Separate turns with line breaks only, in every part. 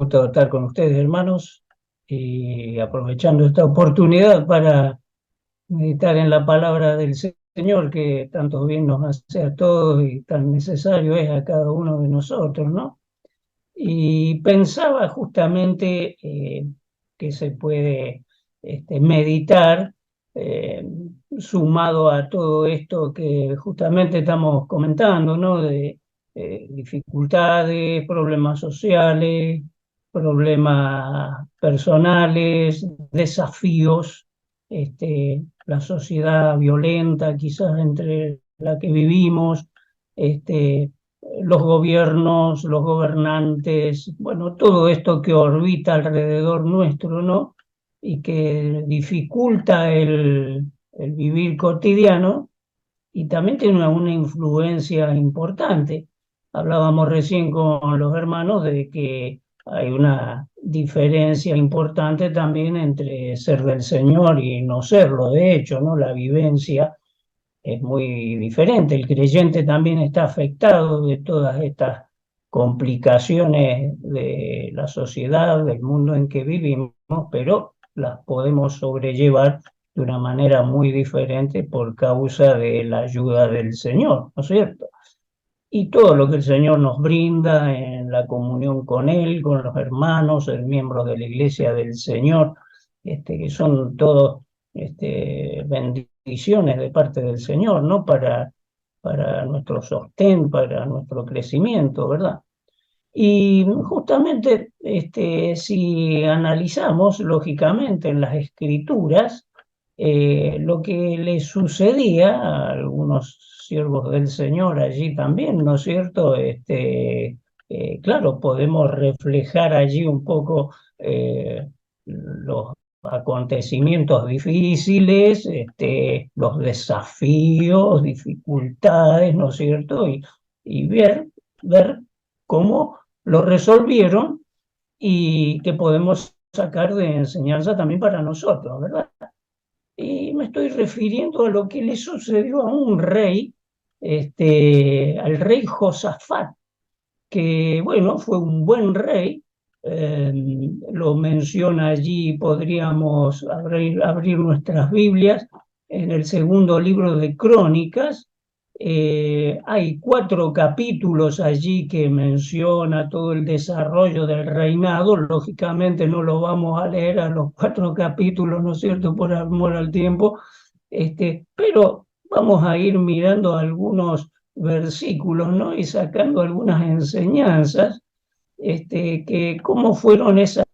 gusto estar con ustedes, hermanos, y aprovechando esta oportunidad para meditar en la palabra del Señor, que tanto bien nos hace a todos y tan necesario es a cada uno de nosotros, ¿no? Y pensaba justamente que se puede meditar eh, sumado a todo esto que justamente estamos comentando, ¿no? De dificultades, problemas sociales, problemas personales, desafíos, la sociedad violenta quizás entre la que vivimos, los gobiernos, los gobernantes, bueno, todo esto que orbita alrededor nuestro, ¿no? Y que dificulta el vivir cotidiano y también tiene una influencia importante. Hablábamos recién con los hermanos de que hay una diferencia importante también entre ser del Señor y no serlo, de hecho, ¿no? La vivencia es muy diferente. El creyente también está afectado de todas estas complicaciones de la sociedad, del mundo en que vivimos, pero las podemos sobrellevar de una manera muy diferente por causa de la ayuda del Señor, ¿no es cierto? Y todo lo que el Señor nos brinda en la comunión con Él, con los hermanos, el miembros de la iglesia del Señor, que son todos bendiciones de parte del Señor, ¿no? Para nuestro sostén, para nuestro crecimiento, ¿verdad? Y justamente si analizamos lógicamente en las escrituras lo que le sucedía a algunos siervos del Señor allí también, ¿no es cierto? Claro, podemos reflejar allí un poco los acontecimientos difíciles, los desafíos, dificultades, ¿no es cierto? Y ver cómo lo resolvieron y que podemos sacar de enseñanza también para nosotros, ¿verdad? Y me estoy refiriendo a lo que le sucedió a un rey, al rey Josafat, que bueno, fue un buen rey, eh, lo menciona allí, podríamos abrir nuestras Biblias en el segundo libro de Crónicas. Hay 4 capítulos allí que menciona todo el desarrollo del reinado. Lógicamente no lo vamos a leer a los 4 capítulos, ¿no es cierto?, por amor al tiempo, pero vamos a ir mirando algunos versículos, ¿no? Y sacando algunas enseñanzas, que cómo fueron esas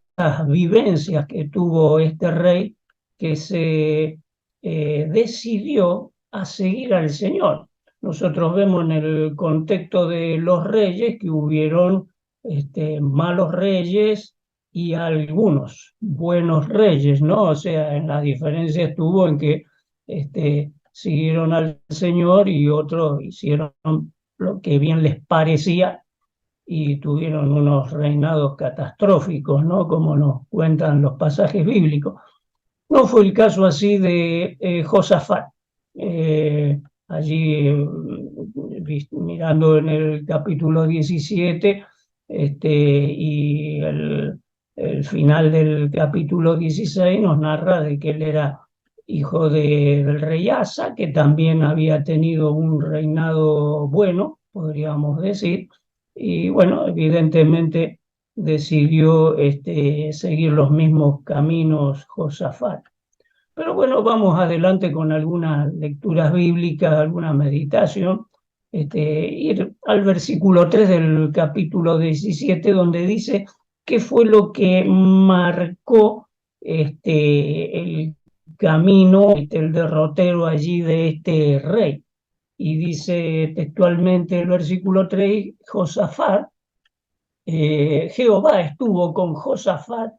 vivencias que tuvo este rey que se decidió a seguir al Señor. Nosotros vemos en el contexto de los reyes que hubieron malos reyes y algunos buenos reyes, ¿no? O sea, en la diferencia estuvo en que siguieron al Señor y otros hicieron lo que bien les parecía y tuvieron unos reinados catastróficos, ¿no? Como nos cuentan los pasajes bíblicos. No fue el caso así de Josafat. Allí, mirando en el capítulo 17 y el final del capítulo 16 nos narra de que él era hijo del rey Asa, que también había tenido un reinado bueno, podríamos decir, y bueno, evidentemente decidió seguir los mismos caminos Josafat. Pero bueno, vamos adelante con algunas lecturas bíblicas, alguna meditación. Ir al versículo 3 del capítulo 17, donde dice qué fue lo que marcó el camino, el derrotero allí de este rey. Y dice textualmente el versículo 3, Josafat, Jehová estuvo con Josafat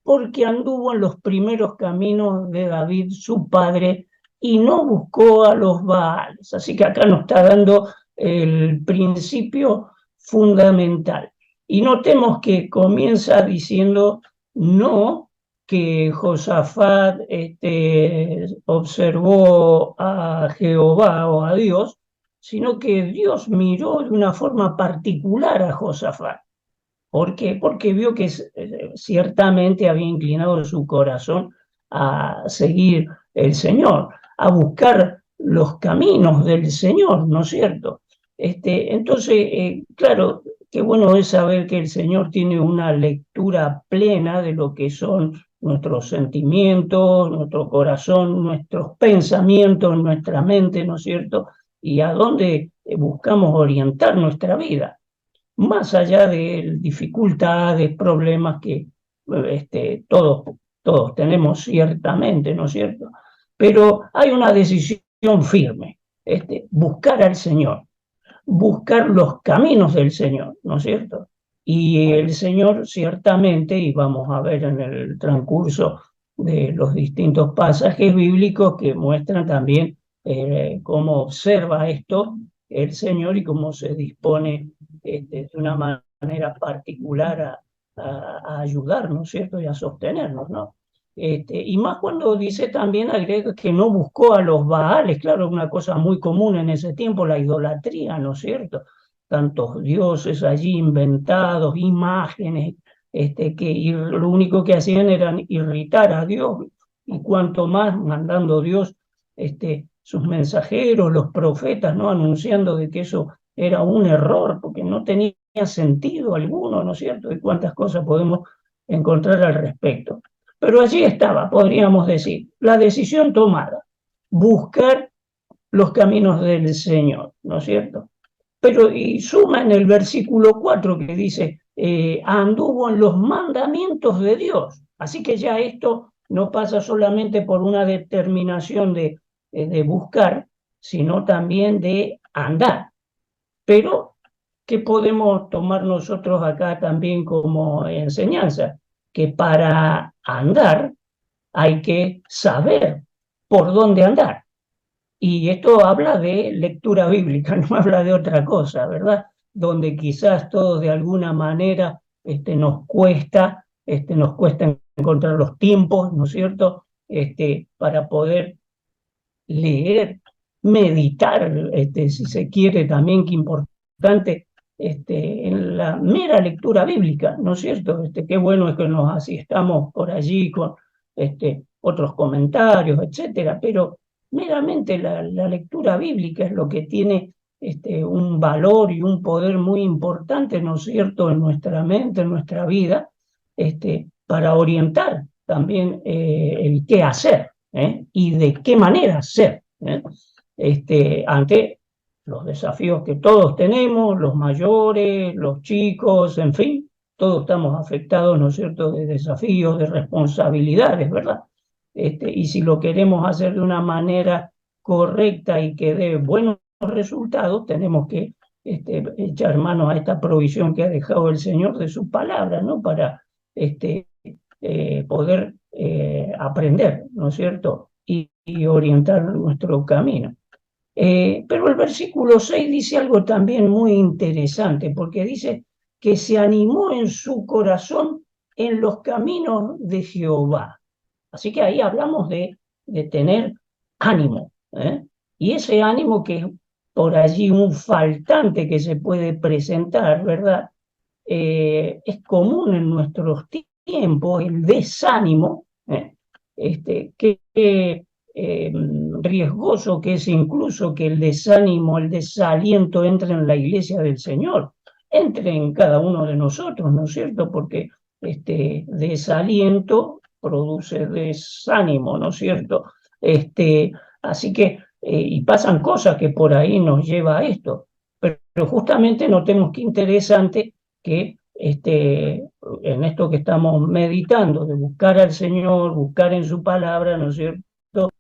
porque anduvo en los primeros caminos de David, su padre, y no buscó a los Baales. Así que acá nos está dando el principio fundamental. Y notemos que comienza diciendo no que Josafat observó a Jehová o a Dios, sino que Dios miró de una forma particular a Josafat. ¿Por qué? Porque vio que ciertamente había inclinado su corazón a seguir el Señor, a buscar los caminos del Señor, ¿no es cierto? Entonces, claro, qué bueno es saber que el Señor tiene una lectura plena de lo que son nuestros sentimientos, nuestro corazón, nuestros pensamientos, nuestra mente, ¿no es cierto? Y a dónde buscamos orientar nuestra vida, más allá de dificultades, problemas que todos tenemos ciertamente, ¿no es cierto? Pero hay una decisión firme, buscar al Señor, buscar los caminos del Señor, ¿no es cierto? Y el Señor ciertamente, y vamos a ver en el transcurso de los distintos pasajes bíblicos que muestran también cómo observa esto el Señor y cómo se dispone de una manera particular a ayudarnos, ¿no es cierto? Y a sostenernos, ¿no? Y más cuando dice también, agrega que no buscó a los Baales, claro, una cosa muy común en ese tiempo, la idolatría, ¿no es cierto? Tantos dioses allí inventados, imágenes, lo único que hacían era irritar a Dios, y cuanto más mandando Dios sus mensajeros, los profetas, ¿no? Anunciando de que eso era un error, porque no tenía sentido alguno, ¿no es cierto? Y cuántas cosas podemos encontrar al respecto. Pero allí estaba, podríamos decir, la decisión tomada, buscar los caminos del Señor, ¿no es cierto? Pero y suma en el versículo 4 que dice, anduvo en los mandamientos de Dios. Así que ya esto no pasa solamente por una determinación de buscar, sino también de andar. Pero, ¿qué podemos tomar nosotros acá también como enseñanza? Que para andar hay que saber por dónde andar. Y esto habla de lectura bíblica, no habla de otra cosa, ¿verdad? Donde quizás todos de alguna manera nos cuesta encontrar los tiempos, ¿no es cierto? Para poder leer, meditar, si se quiere también, qué importante, en la mera lectura bíblica, ¿no es cierto? Qué bueno es que nos asistamos por allí con otros comentarios, etcétera, pero meramente la lectura bíblica es lo que tiene un valor y un poder muy importante, ¿no es cierto?, en nuestra mente, en nuestra vida, para orientar también el qué hacer. Y de qué manera hacer ante los desafíos que todos tenemos, los mayores, los chicos, en fin, todos estamos afectados, ¿no es cierto?, de desafíos, de responsabilidades, ¿verdad? Y si lo queremos hacer de una manera correcta y que dé buenos resultados, tenemos que echar mano a esta provisión que ha dejado el Señor de su palabra, ¿no? Para poder aprender, ¿no es cierto? Y orientar nuestro camino. Pero el versículo 6 dice algo también muy interesante, porque dice que se animó en su corazón en los caminos de Jehová. Así que ahí hablamos de tener ánimo, ¿eh? Y ese ánimo que es por allí un faltante que se puede presentar, ¿verdad? Es común en nuestros tiempos el desánimo, que riesgoso que es incluso que el desánimo, el desaliento entre en la iglesia del Señor, entre en cada uno de nosotros, ¿no es cierto? Porque desaliento produce desánimo, ¿no es cierto? Así que, y pasan cosas que por ahí nos lleva a esto, pero justamente notemos qué interesante que en esto que estamos meditando, de buscar al Señor, buscar en su palabra, ¿no es cierto?,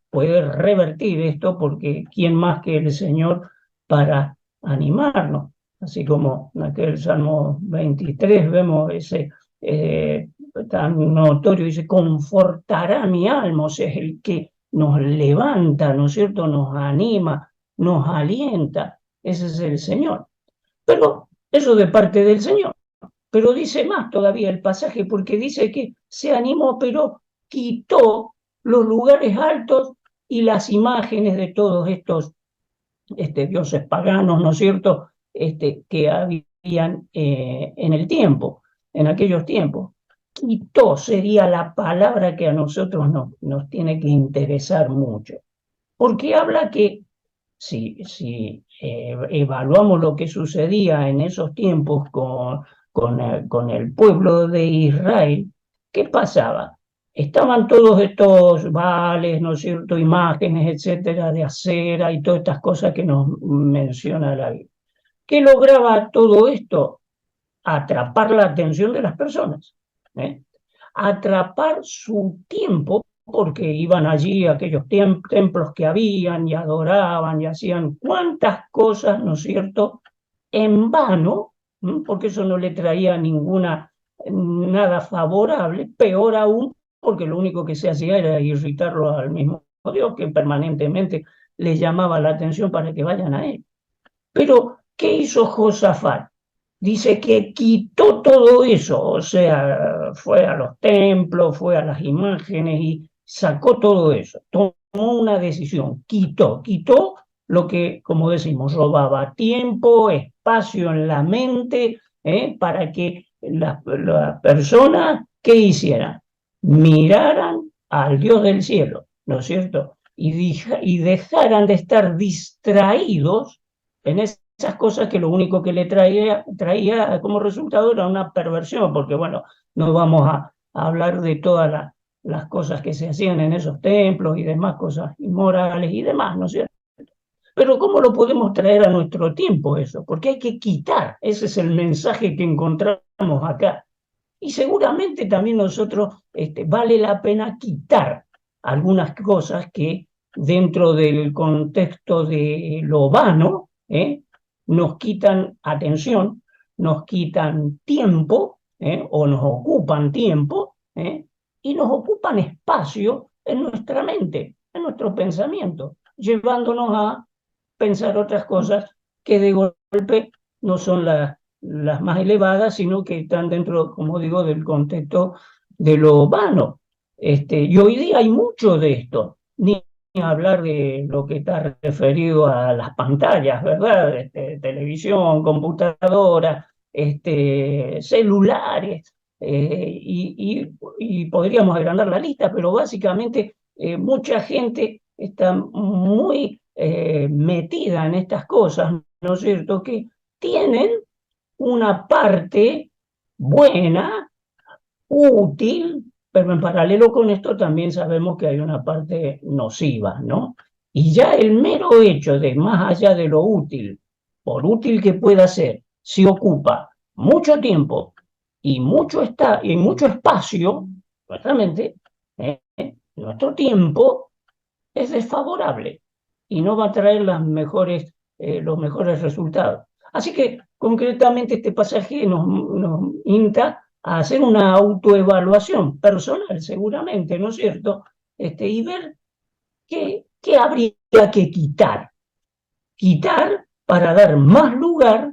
puede revertir esto, porque ¿quién más que el Señor para animarnos? Así como en aquel Salmo 23 vemos ese tan notorio, dice, confortará mi alma, o sea, es el que nos levanta, ¿no es cierto?, nos anima, nos alienta, ese es el Señor. Pero eso de parte del Señor. Pero dice más todavía el pasaje, porque dice que se animó, pero quitó los lugares altos y las imágenes de todos estos dioses paganos, ¿no es cierto?, que habían en el tiempo. en aquellos tiempos. Quitó sería la palabra que a nosotros nos tiene que interesar mucho, porque habla que si evaluamos lo que sucedía en esos tiempos con el pueblo de Israel, ¿qué pasaba? Estaban todos estos vales, ¿no es cierto?, imágenes, etcétera, de acera y todas estas cosas que nos menciona la Biblia. ¿Qué lograba todo esto? Atrapar la atención de las personas, ¿eh? Atrapar su tiempo, porque iban allí a aquellos templos que habían y adoraban y hacían cuantas cosas, ¿no es cierto?, en vano, porque eso no le traía nada favorable, peor aún, porque lo único que se hacía era irritarlo al mismo Dios, que permanentemente les llamaba la atención para que vayan a él. Pero, ¿qué hizo Josafat? Dice que quitó todo eso, o sea, fue a los templos, fue a las imágenes y sacó todo eso. Tomó una decisión, quitó lo que, como decimos, robaba tiempo, espacio en la mente, para que las personas, ¿qué hicieran? Miraran al Dios del cielo, ¿no es cierto? Y dejaran de estar distraídos en esas cosas que lo único que le traía como resultado era una perversión, porque bueno, no vamos a hablar de todas las cosas que se hacían en esos templos y demás cosas inmorales y demás, ¿no es cierto? Pero ¿cómo lo podemos traer a nuestro tiempo eso? Porque hay que quitar, ese es el mensaje que encontramos acá. Y seguramente también nosotros vale la pena quitar algunas cosas que dentro del contexto de lo vano, nos quitan atención, nos quitan tiempo, o nos ocupan tiempo, y nos ocupan espacio en nuestra mente, en nuestro pensamiento, llevándonos a pensar otras cosas que de golpe no son las más elevadas, sino que están dentro, como digo, del contexto de lo vano. Y hoy día hay mucho de esto, ni hablar de lo que está referido a las pantallas, ¿verdad? Televisión, computadora, celulares, y podríamos agrandar la lista, pero básicamente mucha gente está muy metida en estas cosas, ¿no es cierto?, que tienen una parte buena, útil, pero en paralelo con esto también sabemos que hay una parte nociva, ¿no? Y ya el mero hecho de, más allá de lo útil, por útil que pueda ser, si ocupa mucho tiempo y mucho espacio, nuevamente, nuestro tiempo es desfavorable y no va a traer los mejores resultados. Así que concretamente este pasaje nos insta a hacer una autoevaluación personal, seguramente, ¿no es cierto? Y ver qué habría que quitar para dar más lugar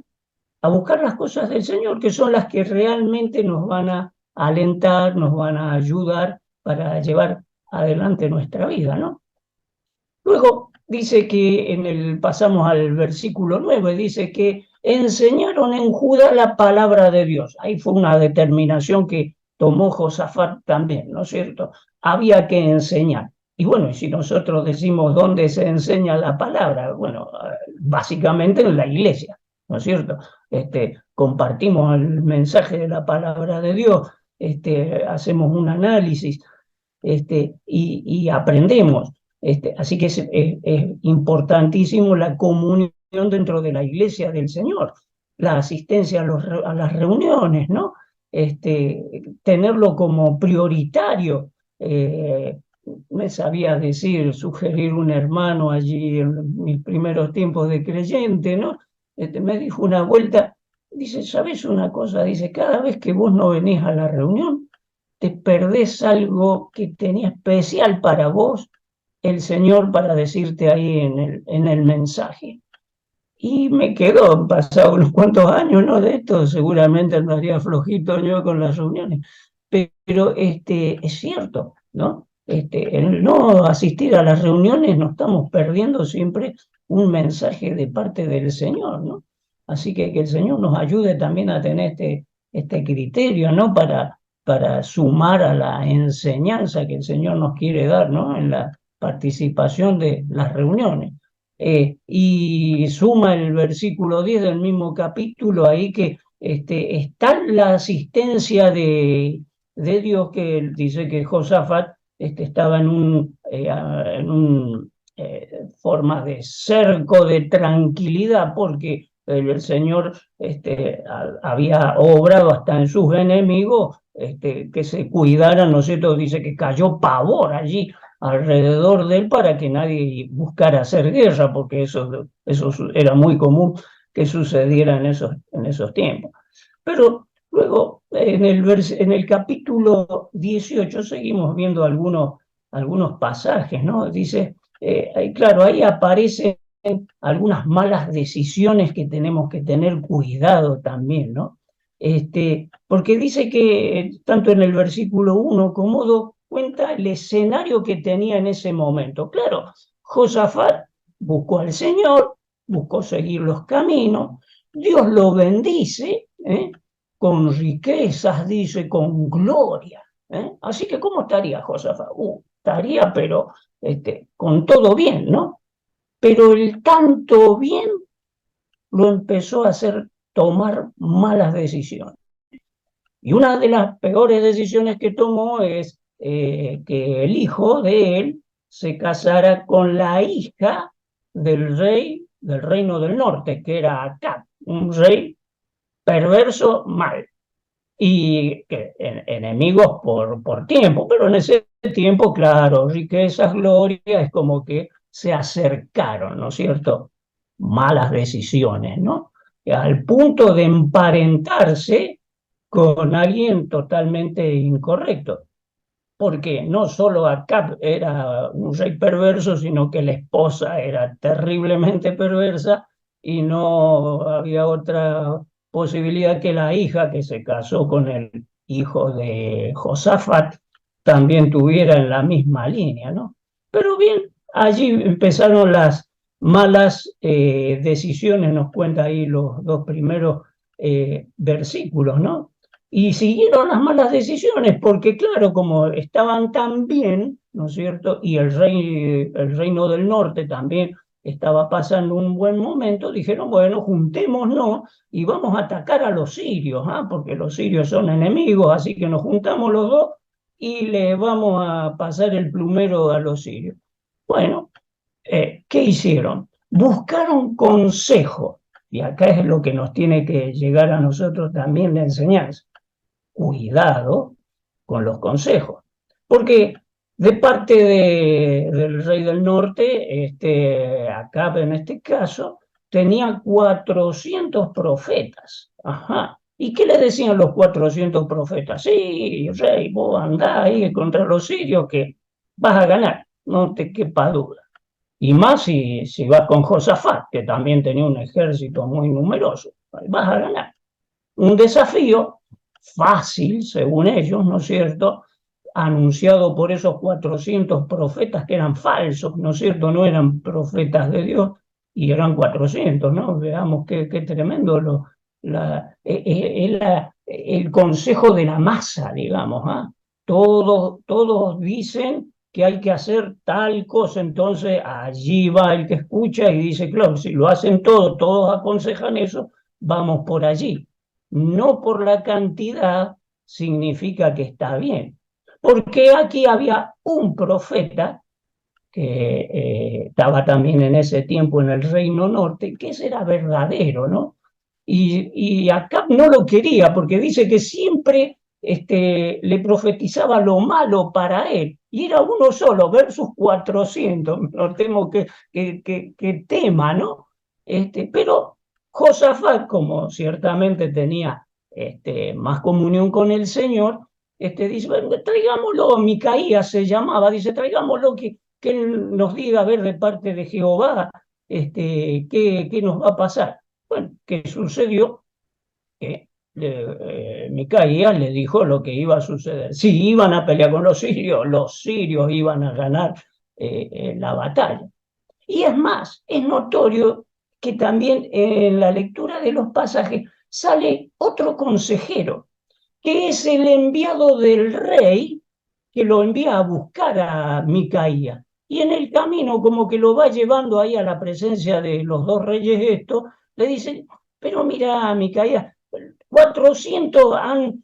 a buscar las cosas del Señor, que son las que realmente nos van a alentar, nos van a ayudar para llevar adelante nuestra vida, ¿no? Luego dice que pasamos al versículo 9, dice que enseñaron en Judá la palabra de Dios. Ahí fue una determinación que tomó Josafat también, ¿no es cierto? Había que enseñar. Y bueno, y si nosotros decimos dónde se enseña la palabra, bueno, básicamente en la iglesia, ¿no es cierto? Compartimos el mensaje de la palabra de Dios, hacemos un análisis, y aprendemos. Así que es importantísimo la comunión dentro de la iglesia del Señor, la asistencia a las reuniones, ¿no? Tenerlo como prioritario. Me sabía sugerir un hermano allí en mis primeros tiempos de creyente, ¿no? Me dijo una vuelta, dice, ¿sabes una cosa? Dice, cada vez que vos no venís a la reunión, te perdés algo que tenía especial para vos el Señor para decirte ahí en el mensaje. Y me quedó, han pasado unos cuantos años, ¿no? De esto, seguramente andaría flojito yo con las reuniones, pero es cierto, ¿no? El no asistir a las reuniones nos estamos perdiendo siempre un mensaje de parte del Señor, ¿no? Así que el Señor nos ayude también a tener este criterio, ¿no? Para sumar a la enseñanza que el Señor nos quiere dar, ¿no? En la participación de las reuniones. Y suma el versículo 10 del mismo capítulo ahí que está la asistencia de Dios, que dice que Josafat estaba en un forma de cerco de tranquilidad, porque el Señor había obrado hasta en sus enemigos, que se cuidaran, ¿no es cierto? Dice que cayó pavor allí alrededor de él para que nadie buscara hacer guerra, porque eso era muy común que sucediera en esos tiempos. Pero luego, en el capítulo 18 seguimos viendo algunos pasajes, ¿no? Dice, claro, ahí aparecen algunas malas decisiones que tenemos que tener cuidado también, ¿no? Porque dice que tanto en el versículo 1 como 2 cuenta el escenario que tenía en ese momento. Claro, Josafat buscó al Señor, buscó seguir los caminos, Dios lo bendice, con riquezas, dice, con gloria. Así que, ¿cómo estaría Josafat? Estaría, pero con todo bien, ¿no? Pero el tanto bien lo empezó a hacer tomar malas decisiones. Y una de las peores decisiones que tomó es que el hijo de él se casara con la hija del rey del reino del norte, que era Acab, un rey perverso mal. Y que, enemigos por tiempo, pero en ese tiempo, claro, riquezas, gloria, es como que se acercaron, ¿no es cierto? Malas decisiones, ¿no? Al punto de emparentarse con alguien totalmente incorrecto, porque no solo Acab era un rey perverso, sino que la esposa era terriblemente perversa y no había otra posibilidad que la hija que se casó con el hijo de Josafat también tuviera en la misma línea, ¿no? Pero bien, allí empezaron las malas decisiones, nos cuenta ahí los dos primeros versículos, ¿no? Y siguieron las malas decisiones, porque claro, como estaban tan bien, ¿no es cierto? Y el reino del norte también estaba pasando un buen momento, dijeron, bueno, juntémonos y vamos a atacar a los sirios, ¿ah? Porque los sirios son enemigos, así que nos juntamos los dos y le vamos a pasar el plumero a los sirios. Bueno, ¿qué hicieron? Buscaron consejo, y acá es lo que nos tiene que llegar a nosotros también de enseñanza. Cuidado con los consejos, porque de parte del rey del norte, Acab en este caso, tenía 400 profetas. Ajá. ¿Y qué le decían los 400 profetas? Sí, rey, vos andá ahí contra los sirios que vas a ganar, no te quepa duda. Y más si vas con Josafat, que también tenía un ejército muy numeroso, vas a ganar. Un desafío fácil, según ellos, ¿no es cierto?, anunciado por esos 400 profetas que eran falsos, ¿no es cierto?, no eran profetas de Dios, y eran 400, ¿no? Veamos qué tremendo el consejo de la masa, digamos, ¿ah? Todos dicen que hay que hacer tal cosa, entonces allí va el que escucha y dice, claro, si lo hacen todos aconsejan eso, vamos por allí. No por la cantidad significa que está bien, porque aquí había un profeta que estaba también en ese tiempo en el Reino Norte, que ese era verdadero, ¿no? Y Acab no lo quería porque dice que siempre le profetizaba lo malo para él, y era uno solo versus 400, no temo que tema, ¿no? Pero Josafat, como ciertamente tenía más comunión con el Señor, dice, bueno, traigámoslo, Micaías se llamaba, dice, traigámoslo que él nos diga a ver de parte de Jehová qué nos va a pasar. Bueno, ¿qué sucedió? Que Micaías le dijo lo que iba a suceder. Si iban a pelear con los sirios iban a ganar la batalla. Y es más, es notorio que también en la lectura de los pasajes sale otro consejero, que es el enviado del rey, que lo envía a buscar a Micaía. Y en el camino, como que lo va llevando ahí a la presencia de los dos reyes estos, le dice, pero mira, Micaía, 400 han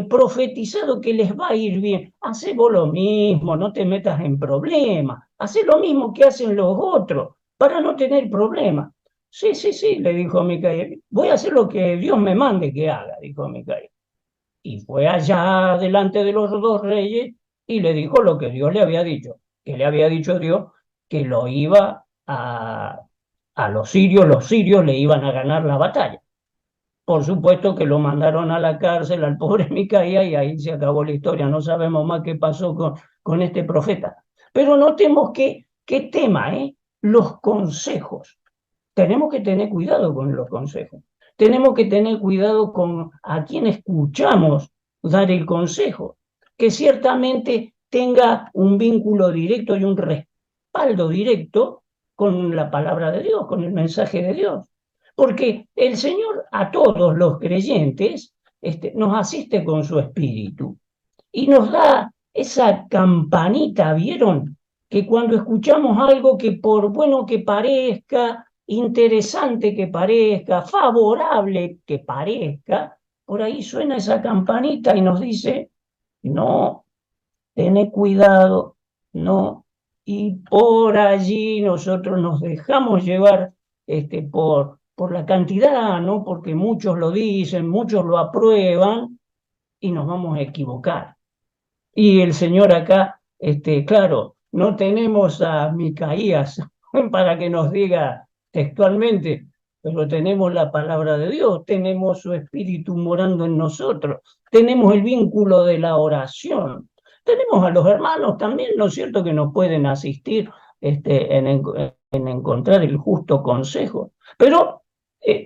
profetizado que les va a ir bien. Hacé vos lo mismo, no te metas en problemas. Hacé lo mismo que hacen los otros, para no tener problemas. Sí, sí, sí, le dijo Micaía. Voy a hacer lo que Dios me mande que haga, dijo Micaía. Y fue allá delante de los dos reyes y le dijo lo que Dios le había dicho, que le había dicho Dios que lo iba a los sirios le iban a ganar la batalla. Por supuesto que lo mandaron a la cárcel al pobre Micaía y ahí se acabó la historia. No sabemos más qué pasó con este profeta. Pero notemos qué tema, ¿eh? Los consejos. Tenemos que tener cuidado con los consejos. Tenemos que tener cuidado con a quién escuchamos dar el consejo, que ciertamente tenga un vínculo directo y un respaldo directo con la palabra de Dios, con el mensaje de Dios. Porque el Señor a todos los creyentes nos asiste con su espíritu y nos da esa campanita, ¿vieron? Que cuando escuchamos algo que por bueno que parezca, interesante que parezca, favorable que parezca, por ahí suena esa campanita y nos dice, no, tené cuidado, no. Y por allí nosotros nos dejamos llevar por la cantidad, ¿no? Porque muchos lo dicen, muchos lo aprueban y nos vamos a equivocar. Y el Señor acá, claro, no tenemos a Micaías para que nos diga textualmente, pero tenemos la palabra de Dios, tenemos su espíritu morando en nosotros, tenemos el vínculo de la oración, tenemos a los hermanos también, ¿no es cierto?, que nos pueden asistir en encontrar el justo consejo. Pero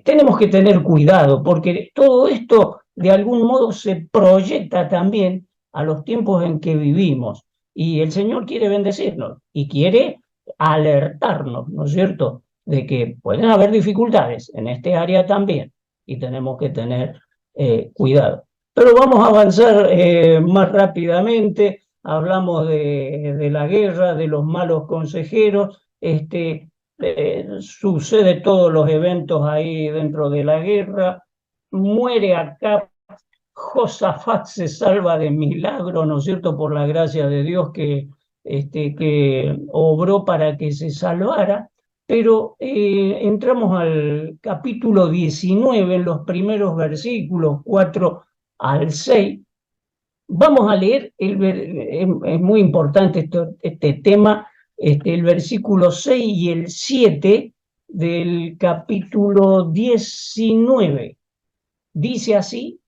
tenemos que tener cuidado, porque todo esto de algún modo se proyecta también a los tiempos en que vivimos. Y el Señor quiere bendecirnos y quiere alertarnos, ¿no es cierto?, de que pueden haber dificultades en este área también y tenemos que tener cuidado. Pero vamos a avanzar más rápidamente. Hablamos de la guerra, de los malos consejeros. Sucede todos los eventos ahí dentro de la guerra. Muere acá Josafat, se salva de milagro, ¿no es cierto?, por la gracia de Dios que obró para que se salvara. Pero entramos al capítulo 19, en los primeros versículos, 4 al 6. Vamos a leer, es muy importante este tema, el versículo 6 y el 7 del capítulo 19. Dice así.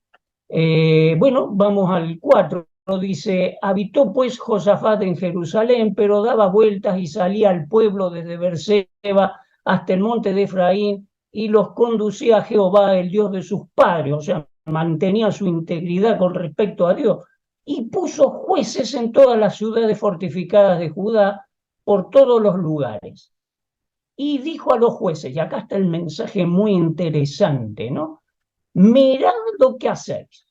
Bueno, vamos al 4. Dice, habitó pues Josafat en Jerusalén, pero daba vueltas y salía al pueblo desde Beerseba hasta el monte de Efraín y los conducía a Jehová, el Dios de sus padres, o sea, mantenía su integridad con respecto a Dios, y puso jueces en todas las ciudades fortificadas de Judá por todos los lugares. Y dijo a los jueces, y acá está el mensaje muy interesante, ¿no? Mirad lo que hacéis,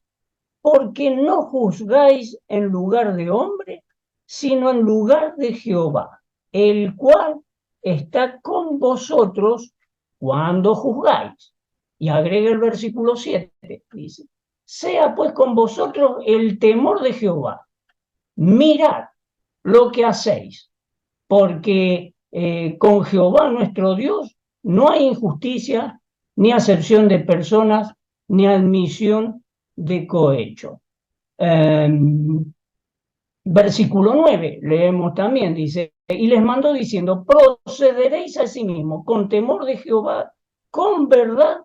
porque no juzgáis en lugar de hombre, sino en lugar de Jehová, el cual está con vosotros cuando juzgáis. Y agrega el versículo 7, dice, sea pues con vosotros el temor de Jehová, mirad lo que hacéis, porque con Jehová nuestro Dios no hay injusticia, ni acepción de personas, ni admisión de cohecho. Versículo 9, leemos también, dice, y les mandó diciendo, procederéis a sí mismo con temor de Jehová, con verdad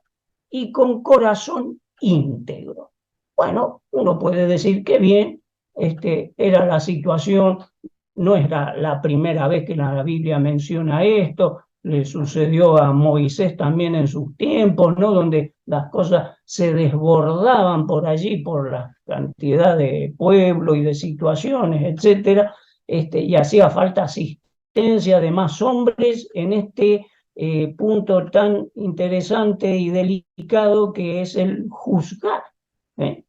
y con corazón íntegro. Bueno, uno puede decir que bien, era la situación, no era la primera vez que la Biblia menciona esto, le sucedió a Moisés también en sus tiempos, ¿no? Donde las cosas se desbordaban por allí por la cantidad de pueblo y de situaciones, etcétera, y hacía falta asistencia de más hombres en este punto tan interesante y delicado que es el juzgar. ¿Eh?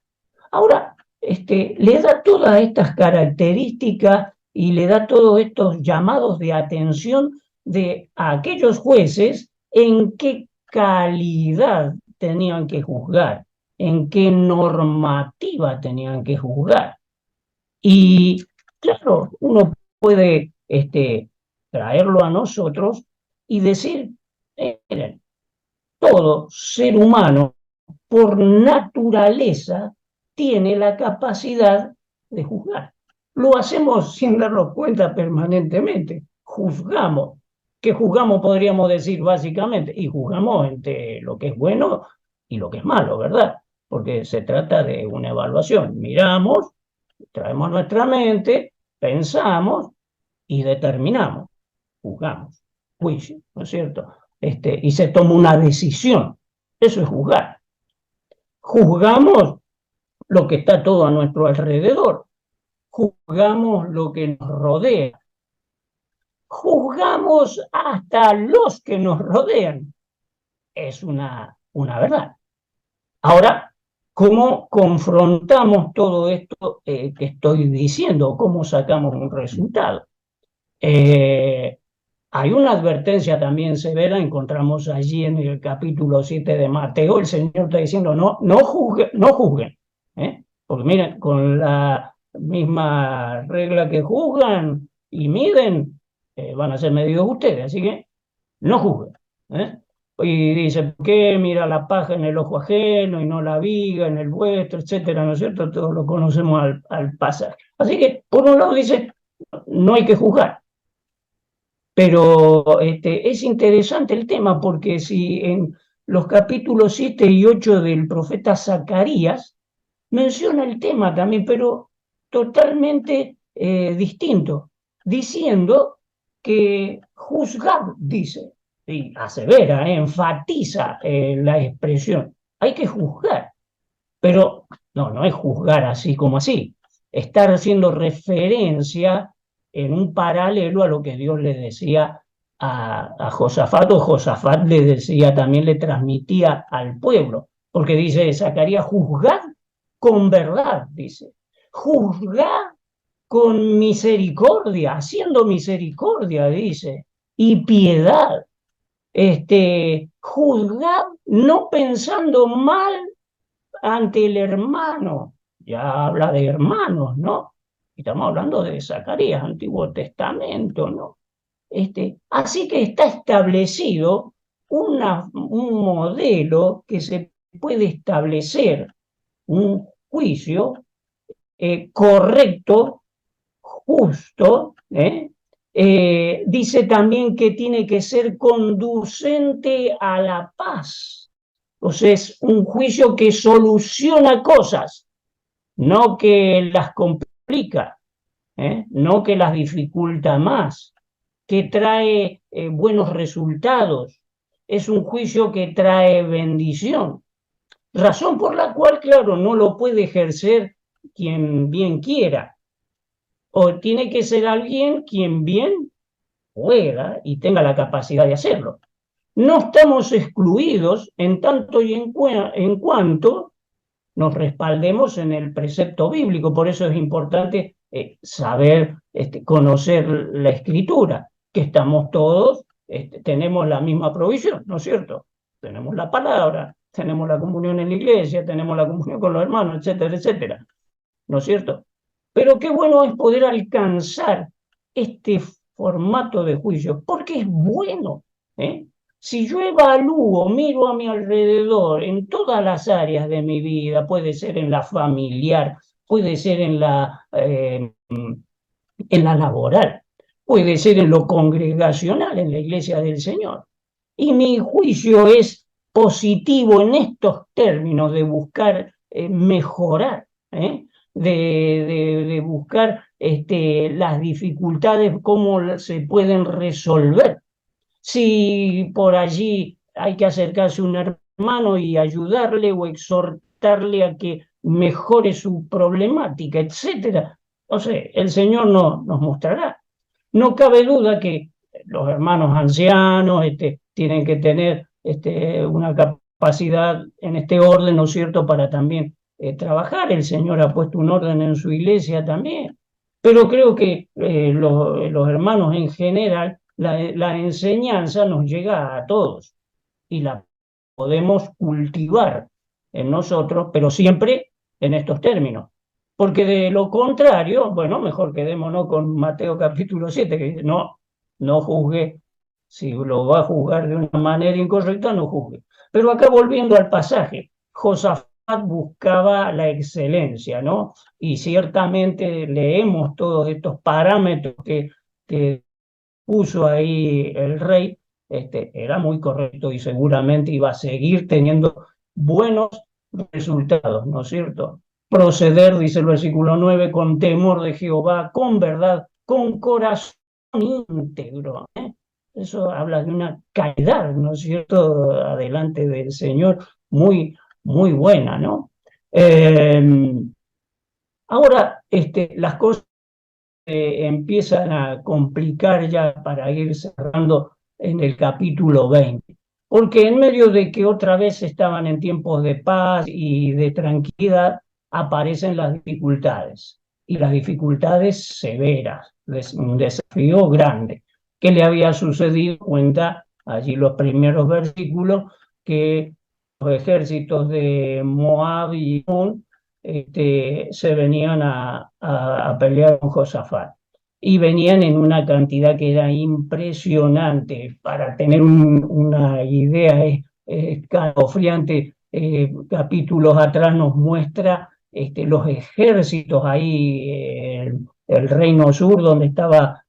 Ahora, le da todas estas características y le da todos estos llamados de atención de a aquellos jueces en qué calidad tenían que juzgar, en qué normativa tenían que juzgar. Y claro, uno puede traerlo a nosotros y decir, miren, todo ser humano por naturaleza tiene la capacidad de juzgar. Lo hacemos sin darnos cuenta permanentemente. Juzgamos. ¿Qué juzgamos? Podríamos decir básicamente. Y juzgamos entre lo que es bueno y lo que es malo, ¿verdad? Porque se trata de una evaluación. Miramos, traemos nuestra mente, pensamos y determinamos. Juzgamos. Juicio, ¿no es cierto? Y se toma una decisión. Eso es juzgar. Juzgamos lo que está todo a nuestro alrededor, juzgamos lo que nos rodea, juzgamos hasta los que nos rodean. Es una verdad. Ahora, ¿cómo confrontamos todo esto que estoy diciendo? ¿Cómo sacamos un resultado? Hay una advertencia también severa, encontramos allí en el capítulo 7 de Mateo, el Señor está diciendo, no juzguen, ¿eh? Porque miren, con la misma regla que juzgan y miden, van a ser medidos ustedes, así que no juzguen. ¿Eh? Y dice, ¿por qué mira la paja en el ojo ajeno y no la viga en el vuestro, etcétera? ¿No es cierto? Todos lo conocemos al pasar. Así que, por un lado dice, no hay que juzgar. Pero es interesante el tema porque si en los capítulos 7 y 8 del profeta Zacarías menciona el tema también, pero totalmente distinto, diciendo que juzgar, dice, y asevera, enfatiza la expresión, hay que juzgar, pero no es juzgar así como así, estar haciendo referencia en un paralelo a lo que Dios le decía a Josafat, o Josafat le decía, también le transmitía al pueblo, porque dice Zacarías, juzgad con verdad, dice, juzgad con misericordia, haciendo misericordia, dice, y piedad, juzgad no pensando mal ante el hermano, ya habla de hermanos, ¿no? Estamos hablando de Zacarías, Antiguo Testamento, ¿no? Así que está establecido un modelo que se puede establecer, un juicio correcto, justo, dice también que tiene que ser conducente a la paz. O sea, es un juicio que soluciona cosas, no que las complica, no que las dificulta más, que trae buenos resultados. Es un juicio que trae bendición. Razón por la cual, claro, no lo puede ejercer quien bien quiera. O tiene que ser alguien quien bien pueda y tenga la capacidad de hacerlo. No estamos excluidos en tanto y en cuanto nos respaldemos en el precepto bíblico. Por eso es importante saber, conocer la escritura, que estamos todos, tenemos la misma provisión, ¿no es cierto? Tenemos la palabra, tenemos la comunión en la iglesia, tenemos la comunión con los hermanos, etcétera, etcétera, ¿no es cierto? Pero qué bueno es poder alcanzar este formato de juicio, porque es bueno, ¿eh? Si yo evalúo, miro a mi alrededor en todas las áreas de mi vida, puede ser en la familiar, puede ser en la laboral, puede ser en lo congregacional, en la iglesia del Señor. Y mi juicio es positivo en estos términos de buscar mejorar, de buscar las dificultades, cómo se pueden resolver. Si por allí hay que acercarse a un hermano y ayudarle o exhortarle a que mejore su problemática, etcétera. No sé, el Señor nos mostrará. No cabe duda que los hermanos ancianos tienen que tener una capacidad en este orden, ¿no es cierto?, para también trabajar. El Señor ha puesto un orden en su iglesia también. Pero creo que los hermanos en general, la enseñanza nos llega a todos y la podemos cultivar en nosotros, pero siempre en estos términos. Porque de lo contrario, bueno, mejor quedémonos con Mateo capítulo 7 que dice, no, no juzgue, si lo va a juzgar de una manera incorrecta, no juzgue. Pero acá volviendo al pasaje, Josafat buscaba la excelencia, ¿no? Y ciertamente leemos todos estos parámetros que puso ahí el rey, era muy correcto y seguramente iba a seguir teniendo buenos resultados, ¿no es cierto? Proceder, dice el versículo 9, con temor de Jehová, con verdad, con corazón íntegro. Eso habla de una calidad, ¿no es cierto?, adelante del Señor, muy, muy buena, ¿no? Ahora, las cosas empiezan a complicar ya para ir cerrando en el capítulo 20, porque en medio de que otra vez estaban en tiempos de paz y de tranquilidad, aparecen las dificultades, y las dificultades severas, un desafío grande. ¿Qué le había sucedido? Cuenta allí los primeros versículos que los ejércitos de Moab y Amón se venían a pelear con Josafat. Y venían en una cantidad que era impresionante. Para tener una idea escalofriante, capítulos atrás nos muestra los ejércitos ahí, el reino sur donde estaba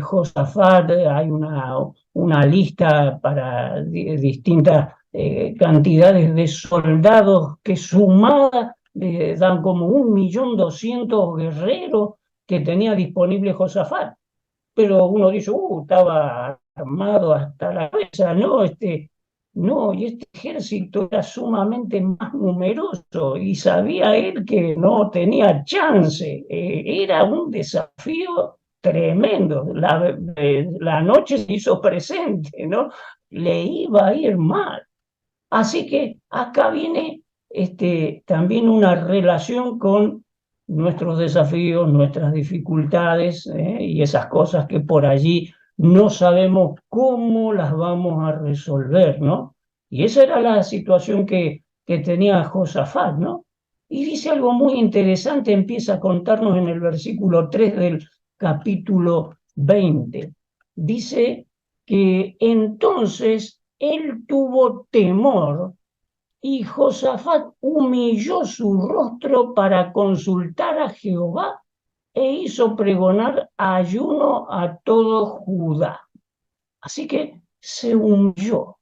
Josafat. Hay una lista para distintas cantidades de soldados que sumadas dan como 1.200.000 guerreros que tenía disponible Josafat. Pero uno dice, estaba armado hasta la cabeza, no, y este ejército era sumamente más numeroso y sabía él que no tenía chance. Era un desafío tremendo. La noche se hizo presente, ¿no? Le iba a ir mal. Así que acá viene también una relación con nuestros desafíos, nuestras dificultades, y esas cosas que por allí no sabemos cómo las vamos a resolver, ¿no? Y esa era la situación que tenía Josafat, ¿no? Y dice algo muy interesante, empieza a contarnos en el versículo 3 del capítulo 20. Dice que entonces él tuvo temor y Josafat humilló su rostro para consultar a Jehová e hizo pregonar ayuno a todo Judá. Así que se humilló.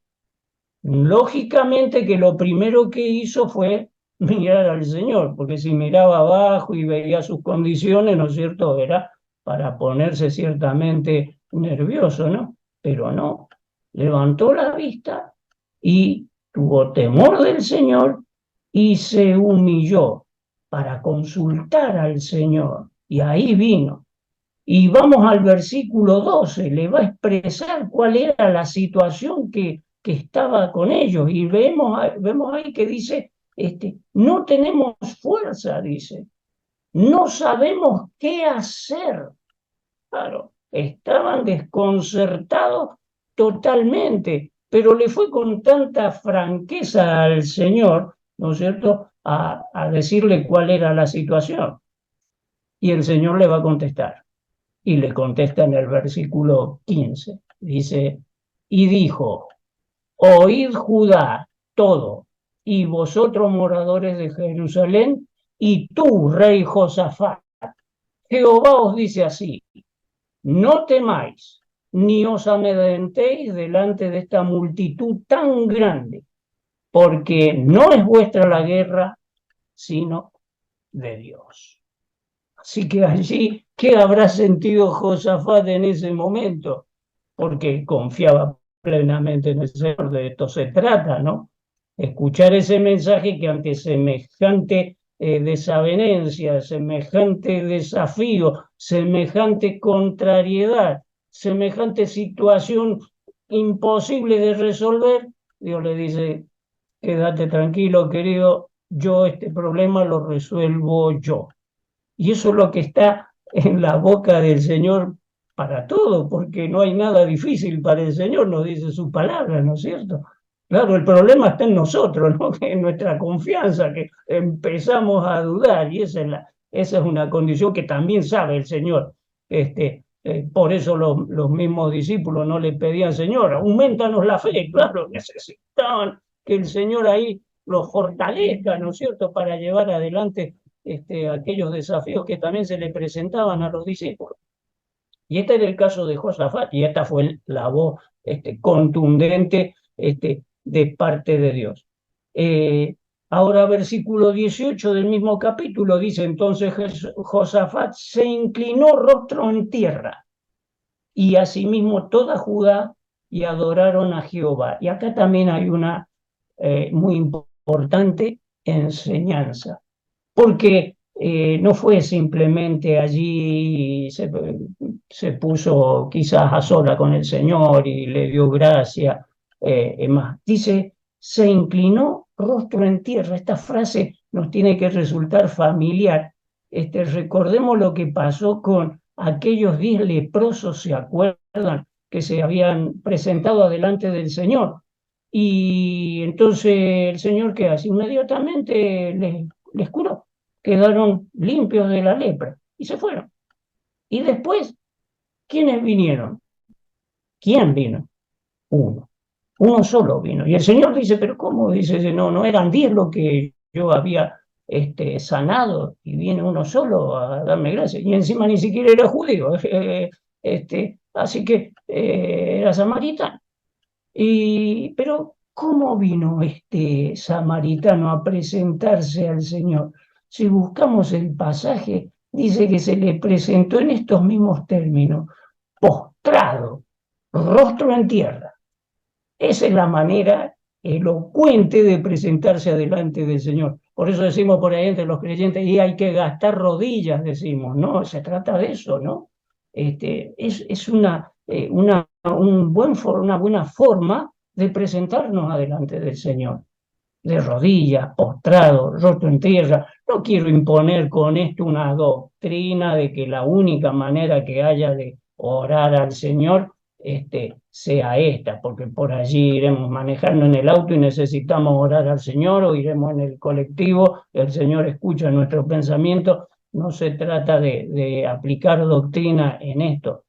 Lógicamente que lo primero que hizo fue mirar al Señor, porque si miraba abajo y veía sus condiciones, ¿no es cierto?, era para ponerse ciertamente nervioso, ¿no? Pero no, levantó la vista y tuvo temor del Señor y se humilló para consultar al Señor. Y ahí vino. Y vamos al versículo 12, le va a expresar cuál era la situación que estaba con ellos. Y vemos ahí que dice, no tenemos fuerza, dice, no sabemos qué hacer. Claro, estaban desconcertados totalmente, pero le fue con tanta franqueza al Señor, ¿no es cierto?, a decirle cuál era la situación. Y el Señor le va a contestar. Y le contesta en el versículo 15. Dice, y dijo, oíd Judá todo, y vosotros moradores de Jerusalén, y tú, rey Josafat, Jehová os dice así, no temáis, ni os amedrentéis delante de esta multitud tan grande, porque no es vuestra la guerra, sino de Dios. Así que allí, ¿qué habrá sentido Josafat en ese momento? Porque confiaba plenamente en el Señor. De esto se trata, ¿no? Escuchar ese mensaje que ante semejante desavenencia, semejante desafío, semejante contrariedad, semejante situación imposible de resolver, Dios le dice, quédate tranquilo, querido, yo este problema lo resuelvo yo. Y eso es lo que está en la boca del Señor para todo, porque no hay nada difícil para el Señor, nos dice su palabra, ¿no es cierto? Claro, el problema está en nosotros, ¿no? Que en nuestra confianza, que empezamos a dudar, y esa es una condición que también sabe el Señor. Por eso los mismos discípulos no le pedían, Señor, aumentanos la fe, claro, necesitaban que el Señor ahí los fortalezca, ¿no es cierto?, para llevar adelante aquellos desafíos que también se le presentaban a los discípulos. Y este era el caso de Josafat, y esta fue la voz contundente de parte de Dios. Ahora, versículo 18 del mismo capítulo dice: entonces Josafat se inclinó rostro en tierra, y asimismo toda Judá, y adoraron a Jehová. Y acá también hay una muy importante enseñanza, porque no fue simplemente allí, se puso quizás a sola con el Señor y le dio gracia, más. Dice, se inclinó rostro en tierra. Esta frase nos tiene que resultar familiar. Recordemos lo que pasó con aquellos 10 leprosos, ¿se acuerdan? Que se habían presentado adelante del Señor. Y entonces el Señor, ¿qué hace? Inmediatamente les curó, quedaron limpios de la lepra y se fueron. Y después, ¿quiénes vinieron? ¿Quién vino? Uno. Uno solo vino. Y el Señor dice, pero ¿cómo? Dice, no, no eran 10 lo que yo había sanado, y viene uno solo a darme gracias. Y encima ni siquiera era judío, así que era samaritano. Pero, ¿cómo vino este samaritano a presentarse al Señor? Si buscamos el pasaje, dice que se le presentó en estos mismos términos: postrado, rostro en tierra. Esa es la manera elocuente de presentarse adelante del Señor. Por eso decimos por ahí entre los creyentes, y hay que gastar rodillas, decimos, no, se trata de eso, ¿no? Es una buena forma de presentarnos adelante del Señor, de rodillas, postrado, rostro en tierra. No quiero imponer con esto una doctrina de que la única manera que haya de orar al Señor sea esta, porque por allí iremos manejando en el auto y necesitamos orar al Señor, o iremos en el colectivo, el Señor escucha nuestros pensamientos. No se trata de aplicar doctrina en esto,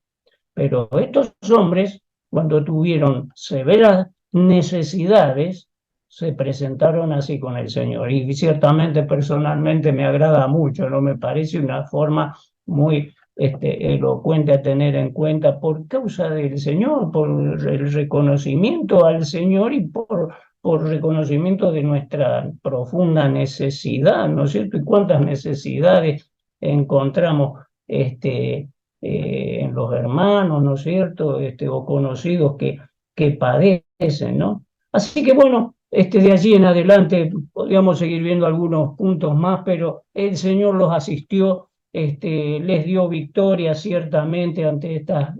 pero estos hombres, cuando tuvieron severas necesidades, se presentaron así con el Señor. Y ciertamente personalmente me agrada mucho, ¿no? Me parece una forma muy elocuente a tener en cuenta, por causa del Señor, por el reconocimiento al Señor, y por reconocimiento de nuestra profunda necesidad, ¿no es cierto? Y cuántas necesidades encontramos en los hermanos, ¿no es cierto? O conocidos que padecen, ¿no? Así que bueno, de allí en adelante podríamos seguir viendo algunos puntos más, pero el Señor los asistió, les dio victoria ciertamente ante esta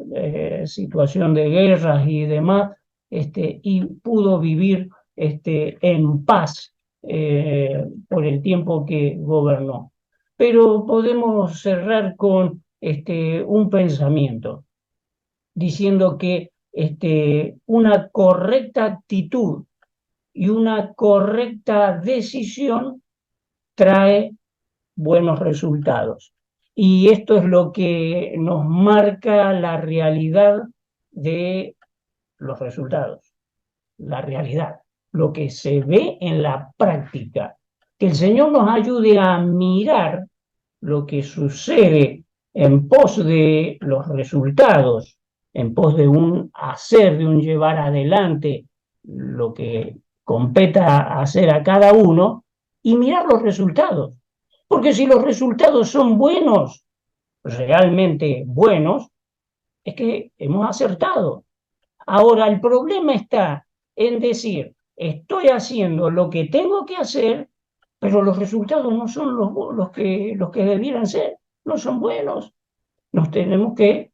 situación de guerras y demás, y pudo vivir en paz por el tiempo que gobernó. Pero podemos cerrar con un pensamiento, diciendo que una correcta actitud y una correcta decisión trae buenos resultados. Y esto es lo que nos marca la realidad de los resultados, la realidad, lo que se ve en la práctica. Que el Señor nos ayude a mirar lo que sucede en pos de los resultados, en pos de un hacer, de un llevar adelante lo que competa hacer a cada uno, y mirar los resultados. Porque si los resultados son buenos, realmente buenos, es que hemos acertado. Ahora, el problema está en decir, estoy haciendo lo que tengo que hacer, pero los resultados no son los que debieran ser, no son buenos. Nos tenemos que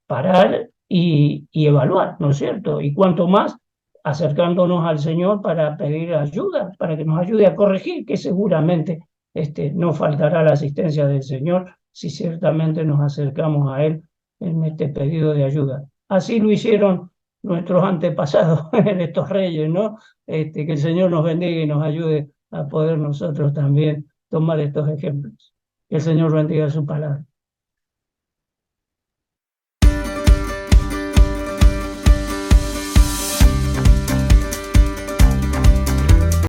parar y evaluar, ¿no es cierto? Y cuanto más acercándonos al Señor para pedir ayuda, para que nos ayude a corregir, que seguramente no faltará la asistencia del Señor si ciertamente nos acercamos a Él en este pedido de ayuda. Así lo hicieron nuestros antepasados, estos reyes, ¿no? Que el Señor nos bendiga y nos ayude a poder nosotros también tomar estos ejemplos. Que el Señor bendiga su palabra.